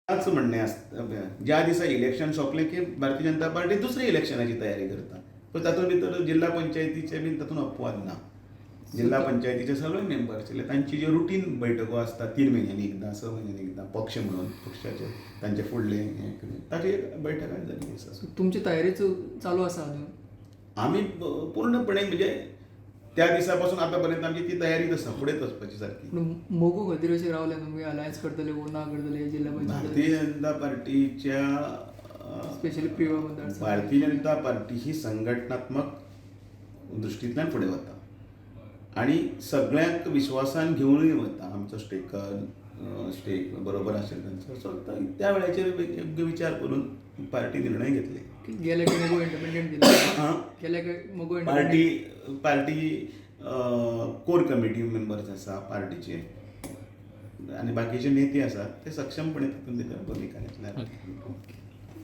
असं म्हणणें आसता ज्या दिसा इलेक्शन सोंपलें की भारतीय जनता पार्टी दुसऱ्या इलेक्शनाची तयारी करता. पण तातूंत भितर जिल्हा पंचायतीचे बीन तातूंत अपवाद ना. जिल्हा पंचायतीचे सगळे मेंबर आशिल्ले तांची ज्यो रुटीन बैठको आसता 3 म्हयन्यांनी एकदां 6 म्हयन्यांनी एकदां पक्ष म्हणून पक्षाचे तांचे फुडले हें करून ताची एक बैठक जाल्ली आसा. तुमची तयारी चालू आसा अजून? आमी पूर्णपणे म्हणजे त्या दिसा पासून आतां पर्यंत आमची ती तयारीच आसा फुडें वचपाची सारकी. पूण मोगू खातीर अशें रावले तुमी अलायन्स करतले वो ना करतले जिल्हा पंचायत भारतीय जनता पार्टीच्या स्पेशली पिवळा मतदारसंघ. भारतीय जनता पार्टी ही संघटनात्मक दृश्टींतल्यान फुडें वता आनी सगळ्यांक विश्वासान घेवनूय वता. आमचो स्टेक बरोबर आशिल्लो तांचो सो त्या वेळाचेर योग्य विचार करून पार्टी निर्णय घेतले. गेल्या की मोगू इंडिपेंडंट दिला गेल्या की मोगू पार्टी कोर कमिटी मेंबर्स आसा पार्टीचे आनी बाकीचे नेते आसात ते सक्षमपणे तातूंत भितर भुमिका घेतल्या.